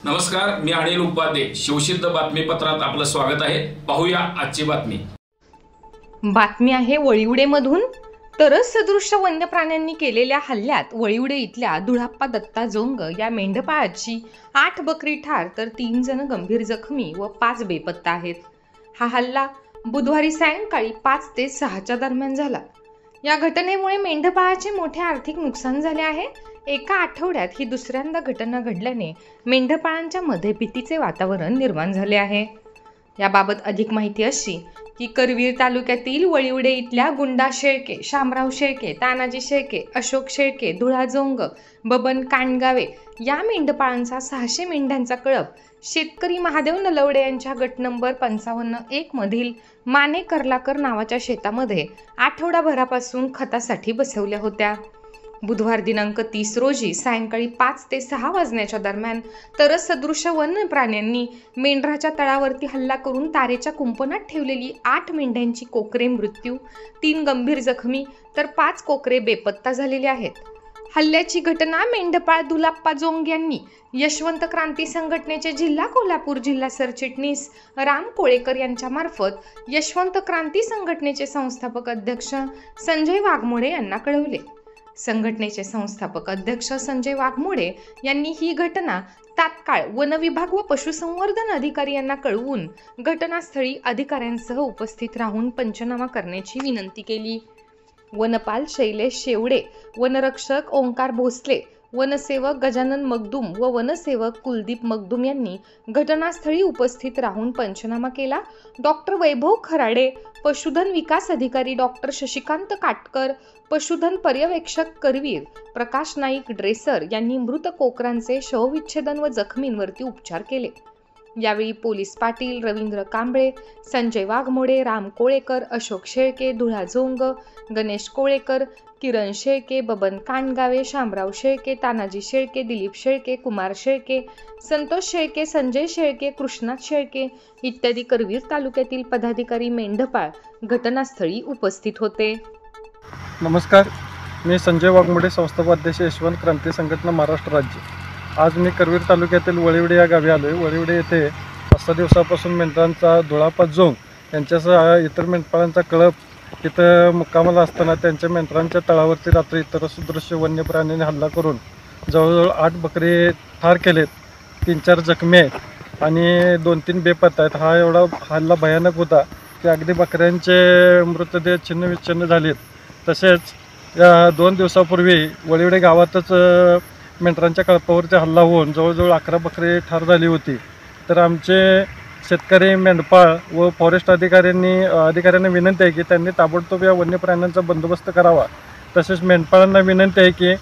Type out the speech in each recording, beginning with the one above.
नमस्कार, मी अनिल उपाध्ये. शिवसिद्ध बातमीपत्रात आपलं स्वागत आहे. पाहूया आजची बातमी. बातमी आहे वळिवडेमधून. तरस सदृश्य वन्य प्राण्यांनी केलेल्या हल्ल्यात वळिवडे इथल्या धुळाप्पा दत्ता जोंग या मेंढपाळाची 8 बकरी ठार तर 3 जण गंभीर जखमी व 5 बेपत्ता आहेत. हा हल्ला बुधवारी सायंकाळी 5 ते 6च्या दरम्यान झाला. या घटनेमुळे मेंढपाळाचे मोठे आर्थिक नुकसान झाले आहे. एका आठवड्यात ही दुसऱ्यांदा घटना घडल्याने मेंढपाळांच्या मध्ये भीतीचे वातावरण निर्माण झाले आहे. याबाबत अधिक माहिती अशी की करवीर तालुक्यातील वळिवडे इथल्या गुंडा शेळके, शामराव शेळके, तानाजी शेळके, अशोक शेळके, धुळाजोंग, बबन कांडगावे या मेंढपाळांचा 600 मेंढ्यांचा कळप शेतकरी महादेव नलवडे यांच्या गट नंबर 55-1 मधील माने कर्लाकर नावाच्या शेतामध्ये आठवडाभरापासून खतासाठी बसवल्या होत्या. बुधवार दिनांक 30 रोजी सायंकाळी 5 ते 6 वाजण्याच्या दरम्यान तरस सदृश्य वन्य प्राण्यांनी मेंढराच्या तळावरती हल्ला करून तारेच्या कुंपणात ठेवलेली 8 मेंढ्यांची कोकरे मृत्यू, 3 गंभीर जखमी तर 5 कोकरे बेपत्ता झालेले आहेत. हल्ल्याची घटना मेंढपाळ धुळाप्पा जोंग यांनी यशवंत क्रांती संघटनेचे जिल्हा कोल्हापूर जिल्हा सरचिटणीस राम कोळेकर यांच्या मार्फत यशवंत क्रांती संघटनेचे संस्थापक अध्यक्ष संजय वाघमोडे यांना कळवले. संघटनेचे संस्थापक अध्यक्ष संजय वाघमोडे यांनी ही घटना तात्काळ वन विभाग व पशुसंवर्धन अधिकारी यांना कळवून घटनास्थळी अधिकाऱ्यांसह उपस्थित राहून पंचनामा करण्याची विनंती केली. वनपाल शैलेश शेवडे, वनरक्षक ओंकार भोसले, वनसेवक गजानन मगदूम व वनसेवक कुलदीप मगदूम यांनी घटनास्थळी उपस्थित राहून पंचनामा केला. डॉक्टर वैभव खराडे, पशुधन विकास अधिकारी डॉक्टर शशिकांत काटकर, पशुधन पर्यवेक्षक करवीर प्रकाश नाईक ड्रेसर यांनी मृत कोकरांचे शवविच्छेदन व जखमींवरती उपचार केले. यावेळी पोलीस पाटील रवींद्र कांबळे, संजय वाघमोडे, राम कोळेकर, अशोक शेळके, धुळाजोंग, गणेश कोळेकर, किरण शेळके, बबन कांडगावे, शामराव शेळके, तानाजी शेळके, दिलीप शेळके, कुमार शेळके, संतोष शेळके, संजय शेळके, कृष्णात शेळके इत्यादी करवीर तालुक्यातील पदाधिकारी मेंढपाळ घटनास्थळी उपस्थित होते. नमस्कार, मी संजय वाघमोडे, संस्थापक अध्यक्ष यशवंत क्रांती संघटना महाराष्ट्र राज्य. आज मी करवीर तालुक्यातील वळिवडे या गावी आलो आहे. वळिवडे येथे 5 दिवसापासून मेंढरांचा धुळाप्पा जोंग यांच्यासह इतर मेंढपाळांचा कळप इथं मुक्कामाला असताना त्यांच्या मेंढरांच्या तळावरती रात्री इतर सदृश्य वन्य प्राण्यांनी हल्ला करून जवळजवळ 8 बकरी ठार केलेत, 3-4 जखमी आहेत आणि 2-3 बेपत्ता आहेत. हा एवढा हल्ला भयानक होता की अगदी बकऱ्यांचे मृतदेह छिन्नविच्छिन्न झालेत. तसेच या 2 दिवसापूर्वी वळिवडे गावातच मेंढरांच्या कळपावरती हल्ला होऊन जवळजवळ 11 बकरी ठार झाली होती. तर आमचे शेतकरी, मेंढपाळ व फॉरेस्ट अधिकाऱ्यांना विनंती आहे की त्यांनी ताबडतोब या वन्य प्राण्यांचा बंदोबस्त करावा. तसेच मेंढपाळांना विनंती आहे की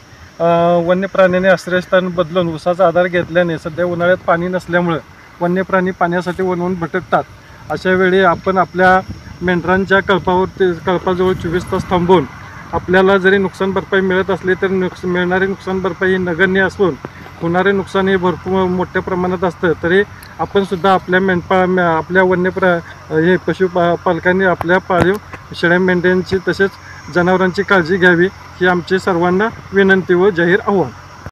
वन्य प्राण्यांनी आश्रयस्थान बदलून उसाचा आधार घेतल्याने सध्या उन्हाळ्यात पाणी नसल्यामुळे वन्य प्राणी पाण्यासाठी वणवून भटकतात. अशा वेळी आपण आपल्या मेंढरांच्या कळपाजवळ 24 तास थांबून आपल्याला जरी नुकसान भरपाई मिळत असली तर मिळणारी नुकसान भरपाई नगण्य असून होणारे नुकसान हे भरपूर मोठ्या प्रमाणात असतं. तरी आपण सुद्धा आपल्या आपल्या हे पशुपालकांनी आपल्या पाळीव शेळ्या मेंढ्यांची तसेच जनावरांची काळजी घ्यावी ही आमची सर्वांना विनंती व जाहीर आव्हान.